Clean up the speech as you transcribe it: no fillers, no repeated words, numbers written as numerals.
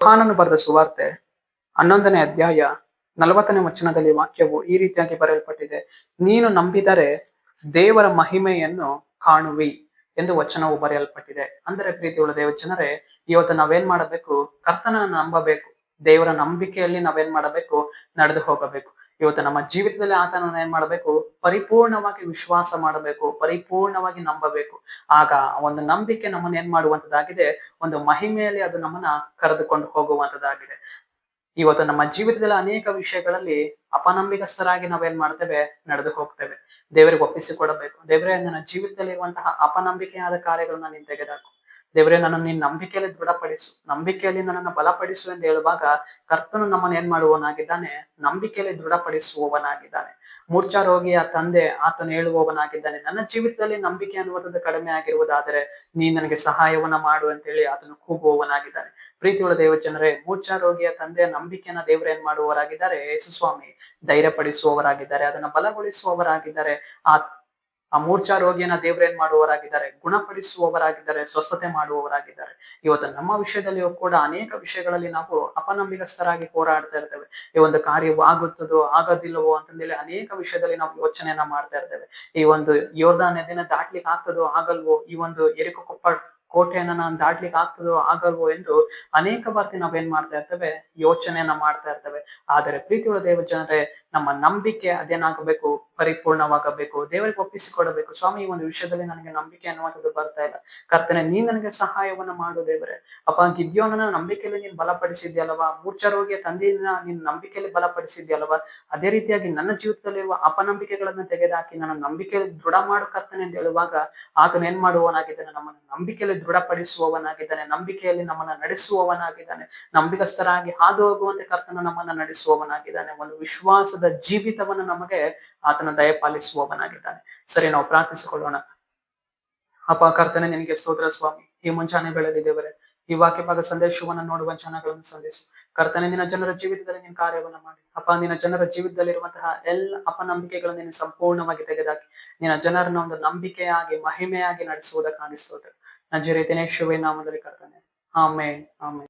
ಯೋಹಾನನು ಬರೆದ ಸುವಾರ್ತೆ 11ನೇ ಅಧ್ಯಾಯ 40ನೇ ವಚನದಲ್ಲಿ ವಾಕ್ಯವು ಈ ರೀತಿಯಾಗಿ ಬರೆಯಲ್ಪಟ್ಟಿದೆ. ನೀನು ನಂಬಿದರೆ ದೇವರ ಮಹಿಮೆಯನ್ನು ಕಾಣುವಿ ಎಂದು ವಚನವು ಬರೆಯಲ್ಪಟ್ಟಿದೆ. ಅಂದರೆ ಪ್ರೀತಿಯುಳ್ಳ ದೇವ ಜನರೇ, ಇವತ್ತು ನಾವೇನ್ ಮಾಡಬೇಕು? ಕರ್ತನನ್ನು ನಂಬಬೇಕು. ದೇವರ ನಂಬಿಕೆಯಲ್ಲಿ ನಾವೇನ್ ಮಾಡಬೇಕು? ನಡೆದು ಹೋಗಬೇಕು. ಇವತ್ತು ನಮ್ಮ ಜೀವಿತದಲ್ಲಿ ಆತನನ್ನು ಏನ್ ಮಾಡಬೇಕು? ಪರಿಪೂರ್ಣವಾಗಿ ವಿಶ್ವಾಸ ಮಾಡಬೇಕು, ಪರಿಪೂರ್ಣವಾಗಿ ನಂಬಬೇಕು. ಆಗ ಒಂದು ನಂಬಿಕೆ ನಮ್ಮನ್ನ ಏನ್ ಮಾಡುವಂತದ್ದಾಗಿದೆ? ಒಂದು ಮಹಿಮೆಯಲ್ಲಿ ಅದು ನಮ್ಮನ್ನ ಕರೆದುಕೊಂಡು ಹೋಗುವಂತದ್ದಾಗಿದೆ. ಇವತ್ತು ನಮ್ಮ ಜೀವಿತದಲ್ಲಿ ಅನೇಕ ವಿಷಯಗಳಲ್ಲಿ ಅಪನಂಬಿಕಸ್ಥರಾಗಿ ನಾವೇನ್ ಮಾಡ್ತೇವೆ? ನಡೆದು ಹೋಗ್ತೇವೆ. ದೇವರಿಗೆ ಒಪ್ಪಿಸಿಕೊಡಬೇಕು. ದೇವರೇ, ನನ್ನ ಜೀವಿತದಲ್ಲಿ ಇರುವಂತಹ ಅಪನಂಬಿಕೆಯಾದ ಕಾರ್ಯಗಳನ್ನ ನೀನ್ ತೆಗೆದಾಕು. ದೇವರೇ, ನನ್ನನ್ನು ನೀನ್ ನಂಬಿಕೆಯಲ್ಲಿ ದೃಢಪಡಿಸು, ನಂಬಿಕೆಯಲ್ಲಿ ನನ್ನನ್ನು ಬಲಪಡಿಸು ಎಂದು ಹೇಳುವಾಗ ಕರ್ತನು ನಮ್ಮನ್ನು ಏನ್ ಮಾಡುವವನಾಗಿದ್ದಾನೆ? ನಂಬಿಕೆಯಲ್ಲಿ ದೃಢಪಡಿಸುವವನಾಗಿದ್ದಾನೆ. ಮೂರ್ಛಾ ರೋಗಿಯ ತಂದೆ ಆತನು ಹೇಳುವವನಾಗಿದ್ದಾನೆ, ನನ್ನ ಜೀವಿತದಲ್ಲಿ ನಂಬಿಕೆ ಅನ್ನುವಂಥದ್ದು ಕಡಿಮೆ ಆಗಿರುವುದಾದರೆ ನೀನ್ ನನಗೆ ಸಹಾಯವನ್ನ ಮಾಡು ಅಂತ ಹೇಳಿ ಆತನು ಕೂಗುವವನಾಗಿದ್ದಾನೆ. ಪ್ರೀತಿಯುಳ್ಳ ದೇವ ಜನರೇ, ಮೂರ್ಛಾ ರೋಗಿಯ ತಂದೆಯ ನಂಬಿಕೆಯನ್ನ ದೇವರು ಏನ್ ಮಾಡುವವರಾಗಿದ್ದಾರೆ? ಯೇಸು ಸ್ವಾಮಿ ಧೈರ್ಯಪಡಿಸುವವರಾಗಿದ್ದಾರೆ, ಅದನ್ನ ಬಲಗೊಳಿಸುವವರಾಗಿದ್ದಾರೆ. ಆ ಮೂರ್ಛಾ ರೋಗಿಯನ್ನ ದೇವ್ರ ಏನ್ ಮಾಡುವವರಾಗಿದ್ದಾರೆ? ಗುಣಪಡಿಸುವವರಾಗಿದ್ದಾರೆ, ಸ್ವಸ್ಥತೆ ಮಾಡುವವರಾಗಿದ್ದಾರೆ. ಇವತ್ತು ನಮ್ಮ ವಿಷಯದಲ್ಲಿಯೂ ಕೂಡ ಅನೇಕ ವಿಷಯಗಳಲ್ಲಿ ನಾವು ಅಪನಂಬಿಕಸ್ಥರಾಗಿ ಹೋರಾಡ್ತಾ ಇರ್ತೇವೆ. ಈ ಒಂದು ಕಾರ್ಯವು ಆಗುತ್ತದೋ ಆಗೋದಿಲ್ಲವೋ ಅಂತಂದೇಳಿ ಅನೇಕ ವಿಷಯದಲ್ಲಿ ನಾವು ಯೋಚನೆಯನ್ನ ಮಾಡ್ತಾ ಇರ್ತೇವೆ. ಈ ಒಂದು ಯೋರ್ದಾನ್ ನದಿನ ದಾಟ್ಲಿಕ್ಕೆ ಆಗ್ತದೋ ಆಗಲ್ವೋ, ಈ ಒಂದು ಎರಿಕೋ ಕೋಟೆಯನ್ನ ನಾನು ದಾಟ್ಲಿಕ್ಕೆ ಆಗ್ತದೋ ಆಗಲ್ವೋ ಎಂದು ಅನೇಕ ಬಾರಿ ನಾವೇನ್ ಮಾಡ್ತಾ ಇರ್ತೇವೆ? ಯೋಚನೆಯನ್ನ ಮಾಡ್ತಾ ಇರ್ತೇವೆ. ಆದರೆ ಪ್ರೀತಿಯುಳ್ಳ ದೇವ ಜನರೇ, ನಮ್ಮ ನಂಬಿಕೆ ಅದೇನಾಗಬೇಕು? ಪರಿಪೂರ್ಣವಾಗಬೇಕು. ದೇವರಿಗೆ ಒಪ್ಪಿಸಿಕೊಡಬೇಕು. ಸ್ವಾಮಿ, ಈ ಒಂದು ವಿಷಯದಲ್ಲಿ ನನಗೆ ನಂಬಿಕೆ ಅನ್ನುವಂಥದ್ದು ಬರ್ತಾ ಇಲ್ಲ. ಕರ್ತನೆ, ನೀನ್ ನನಗೆ ಸಹಾಯವನ್ನ ಮಾಡು ದೇವರೇ. ಅಪ್ಪ, ಗಿದ್ಯೋನನ ನಂಬಿಕೆಯಲ್ಲಿ ನೀನ್ ಬಲಪಡಿಸಿದ್ಯಲ್ವಾ? ಮೂರ್ಛಾ ರೋಗಿಯ ತಂದೆಯನ್ನ ನೀನ್ ನಂಬಿಕೆಯಲ್ಲಿ ಬಲಪಡಿಸಿದ್ಯಲ್ವಾ? ಅದೇ ರೀತಿಯಾಗಿ ನನ್ನ ಜೀವಿತದಲ್ಲಿರುವ ಅಪನಂಬಿಕೆಗಳನ್ನ ತೆಗೆದುಹಾಕಿ ನನ್ನ ನಂಬಿಕೆಯಲ್ಲಿ ದೃಢ ಮಾಡು ಕರ್ತನೆ ಅಂತ ಹೇಳುವಾಗ ಆತನ ಏನ್ ಮಾಡುವವನಾಗಿದ್ದಾನೆ? ನಮ್ಮನ್ನು ನಂಬಿಕೆಯಲ್ಲಿ ದೃಢಪಡಿಸುವವನಾಗಿದ್ದಾನೆ, ನಂಬಿಕೆಯಲ್ಲಿ ನಮ್ಮನ್ನ ನಡೆಸುವವನಾಗಿದ್ದಾನೆ, ನಂಬಿಕಸ್ಥರಾಗಿ ಹಾದು ಹೋಗುವಂತೆ ಕರ್ತನ ನಮ್ಮನ್ನ ನಡೆಸುವವನಾಗಿದ್ದಾನೆ. ಒಂದು ವಿಶ್ವಾಸದ ಜೀವಿತವನ್ನು ನಮಗೆ ಆತನ ದಯಪಾಲಿಸುವವನಾಗಿದ್ದಾನೆ. ಸರಿ, ನಾವು ಪ್ರಾರ್ಥಿಸಿಕೊಳ್ಳೋಣ. ಅಪ್ಪ ಕರ್ತನೆ, ನಿನಗೆ ಸ್ತೋತ್ರ ಸ್ವಾಮಿ. ಈ ಮುಂಚಾನೆ ಬೆಳೆದಿ ದೇವರೇ, ಈ ವಾಕ್ಯ ಭಾಗ ಸಂದೇಶವನ್ನ ನೋಡುವ ಜನಗಳನ್ನು ಸಂದೇಶು ಕರ್ತನೆ. ನಿನ್ನ ಜನರ ಜೀವಿತದಲ್ಲಿ ನಿನ್ನ ಕಾರ್ಯವನ್ನ ಮಾಡಿ ಅಪ್ಪ. ನಿನ್ನ ಜನರ ಜೀವಿತದಲ್ಲಿ ಇರುವಂತಹ ಎಲ್ಲ ಅಪನಂಬಿಕೆಗಳನ್ನು ನೀನು ಸಂಪೂರ್ಣವಾಗಿ ತೆಗೆದಾಕಿ ನಿನ್ನ ಜನರನ್ನ ಒಂದು ನಂಬಿಕೆಯಾಗಿ ಮಹಿಮೆಯಾಗಿ ನಡೆಸುವುದಕ್ಕಾಗಿ ಸ್ತೋತ್ರ. ನಜರೇತಿನ ಯೇಸುವಿನ ನಾಮದಲ್ಲಿ ಕರ್ತನೆ, ಆಮೆನ್, ಆಮೆನ್.